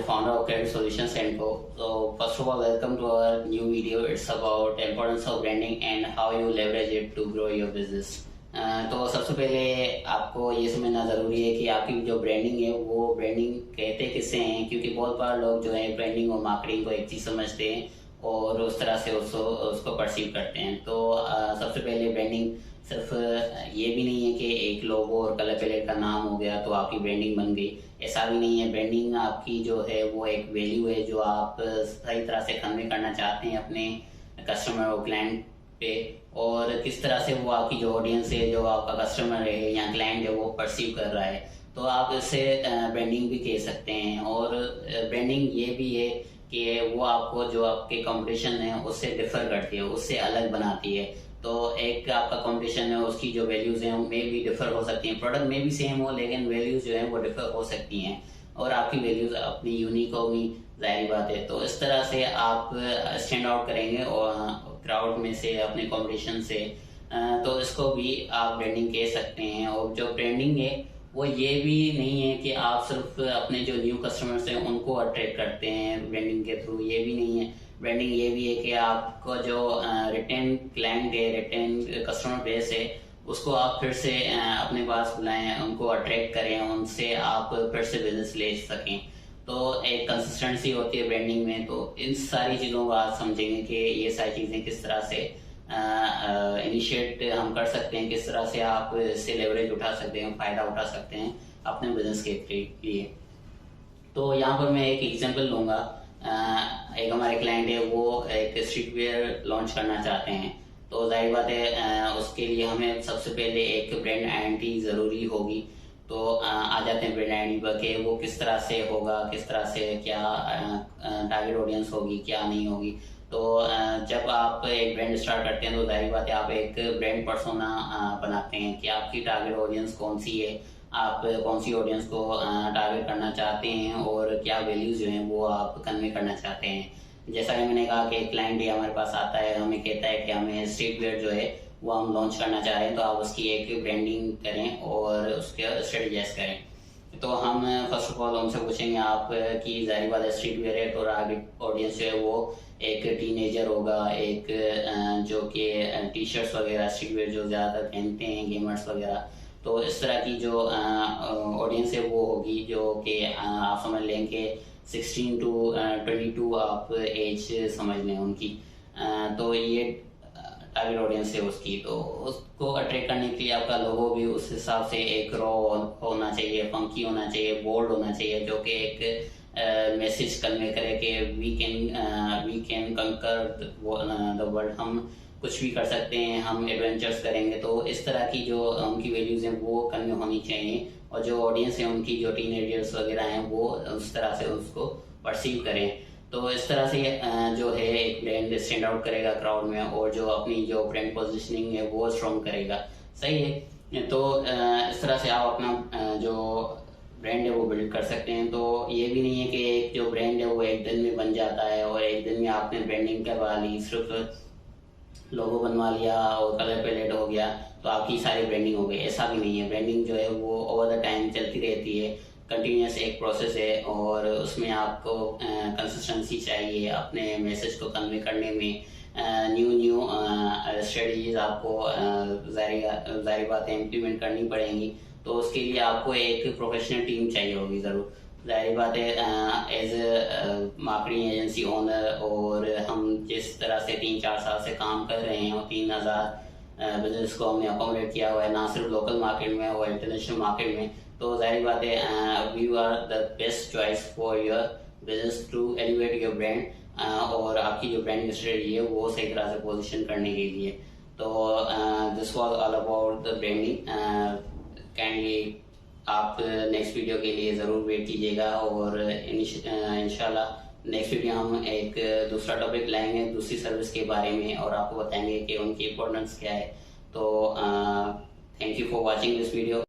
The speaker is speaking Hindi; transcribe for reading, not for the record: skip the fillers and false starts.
founder of Credit Solutions & Co. So first of all, welcome to our new video. It's about the importance of branding and how you leverage it to grow your business. तो सबसे पहले आपको ये समझना ज़रूरी है कि आपकी जो ब्रांडिंग है वो ब्रांडिंग कहते किससे हैं, क्योंकि बहुत बार लोग जो है ब्रांडिंग और मार्केटिंग को एक चीज़ समझते हैं और उस तरह से उसको परसीव करते हैं। तो सबसे पहले ब्रांडिंग सिर्फ ये भी नहीं है कि एक लोगो और कलर पैलेट का नाम हो गया तो आपकी ब्रांडिंग बन गई, ऐसा भी नहीं है। ब्रांडिंग आपकी जो है वो एक वैल्यू है जो आप सही तरह से कन्वे करना चाहते हैं अपने कस्टमर और क्लाइंट पे, और किस तरह से वो आपकी जो ऑडियंस है, जो आपका कस्टमर है या क्लाइंट है, वो परसीव कर रहा है। तो आप इससे ब्रांडिंग भी कह सकते हैं। और ब्रांडिंग ये भी है कि वो आपको जो आपके कंपटीशन है उससे डिफर करती है, उससे अलग बनाती है। तो एक आपका कंपटीशन है, उसकी जो वैल्यूज हैं मे भी डिफर हो सकती हैं, प्रोडक्ट में भी सेम हो लेकिन वैल्यूज जो है वो डिफर हो सकती हैं, और आपकी वैल्यूज अपनी यूनिक होगी, जाहिर बात है। तो इस तरह से आप स्टैंड आउट करेंगे और क्राउड में से, अपने कंपटीशन से। तो इसको भी आप ब्रांडिंग कह सकते हैं। और जो ब्रांडिंग है वो ये भी नहीं है कि आप सिर्फ अपने जो न्यू कस्टमर्स हैं उनको अट्रैक्ट करते हैं ब्रांडिंग के थ्रू, ये भी नहीं है। ब्रांडिंग ये भी है कि आपको जो रिटेन क्लाइंट है, रिटेन कस्टमर बेस है, उसको आप फिर से अपने पास बुलाएं, उनको अट्रैक्ट करें, उनसे आप फिर से बिजनेस ले सकें। तो एक कंसिस्टेंसी होती है ब्रांडिंग में। तो इन सारी चीज़ों को आप समझेंगे कि ये सारी चीज़ें किस तरह से इनिशिएट हम कर सकते हैं, किस तरह से आप इससे लेवरेज उठा सकते हैं, फायदा उठा सकते हैं अपने बिजनेस के लिए। तो यहाँ पर मैं एक एग्जांपल लूँगा। एक हमारे क्लाइंट है, वो एक स्ट्रीट वेयर लॉन्च करना चाहते हैं। तो जाहिर बात है उसके लिए हमें सबसे पहले एक ब्रांड आइडेंटिटी ज़रूरी होगी। तो आ जाते हैं ब्रांड आइडेंटिटी पर कि वो किस तरह से होगा, किस तरह से, क्या टारगेट ऑडियंस होगी, क्या नहीं होगी। तो जब आप एक ब्रांड स्टार्ट करते हैं तो जाहिर बात है आप एक ब्रांड पर्सोना बनाते हैं कि आपकी टारगेट ऑडियंस कौन सी है, आप कौन सी ऑडियंस को टारगेट करना चाहते हैं और क्या वैल्यूज जो हैं वो आप कन्वे करना चाहते हैं। जैसा कि मैंने कहा कि क्लाइंट ही हमारे पास आता है, हमें कहता है कि हमें स्ट्रीट वेयर जो है वो हम लॉन्च करना चाह रहे हैं, तो आप उसकी एक ब्रांडिंग करें और उसके स्ट्रेटेजाइज करें। तो हम फर्स्ट ऑफ ऑल उनसे पूछेंगे आप की जाहिर बात है स्ट्रीट वेयर है तो टारगेट ऑडियंस जो है वो एक टीनेजर होगा, एक जो कि टी शर्ट्स वगैरह स्ट्रीट वेयर जो ज़्यादातर पहनते हैं, गेमर्स वगैरह। तो इस तरह की जो ऑडियंस है वो होगी, जो कि आप समझ लें कि 16 to 22 आप एज समझ लें उनकी। तो ये टारगेट ऑडियंस है उसकी। तो उसको अट्रैक्ट करने के लिए आपका लोगो भी उस हिसाब से एक रॉ होना चाहिए, फंकी होना चाहिए, बोल्ड होना चाहिए, जो कि एक मैसेज कन्वे करे कि वी कैन कंकर द वर्ल्ड, हम कुछ भी कर सकते हैं, हम एडवेंचर्स करेंगे। तो इस तरह की जो उनकी वैल्यूज हैं वो कन्वे होनी चाहिए, और जो ऑडियंस है उनकी जो टीनेजर्स वगैरह हैं वो उस तरह से उसको परसीव करें। तो इस तरह से जो है एक ब्रांड स्टैंड आउट करेगा क्राउड में, और जो अपनी जो ब्रांड पोजीशनिंग है वो स्ट्रॉन्ग करेगा। सही है। तो इस तरह से आप अपना जो ब्रांड है वो बिल्ड कर सकते हैं। तो ये भी नहीं है कि एक जो ब्रांड है वो एक दिन में बन जाता है और एक दिन में आपने ब्रांडिंग करवा ली, सिर्फ लोगो बनवा लिया और कलर पैलेट हो गया तो आपकी सारी ब्रांडिंग हो गई, ऐसा भी नहीं है। ब्रांडिंग जो है वो ओवर द टाइम चलती रहती है, कंटिन्यूस एक प्रोसेस है, और उसमें आपको कंसिस्टेंसी चाहिए अपने मैसेज को कन्वे करने में। न्यू स्ट्रेटजीज आपको जाहिर बात है इम्प्लीमेंट करनी पड़ेंगी। तो उसके लिए आपको एक प्रोफेशनल टीम चाहिए होगी ज़रूर, जाहिर बात है। As a marketing agency owner, और हम जिस तरह से 3-4 साल से काम कर रहे हैं और 3000 बिजनेस को हमने अकोमोडेट किया हुआ है, ना सिर्फ लोकल मार्केट में और इंटरनेशनल मार्केट में। तो जाहिर बात है we are the best choice for your business to elevate your brand, और आपकी जो ब्रांड स्ट्रेटजी है वो सही तरह से पोजीशन करने के लिए। तो this was all about the branding. Kindly आप नेक्स्ट वीडियो के लिए ज़रूर वेट कीजिएगा, और इंशाल्लाह नेक्स्ट वीडियो हम एक दूसरा टॉपिक लाएंगे, दूसरी सर्विस के बारे में, और आपको बताएंगे कि उनकी इम्पोर्टेंस क्या है। तो thank you for watching this video.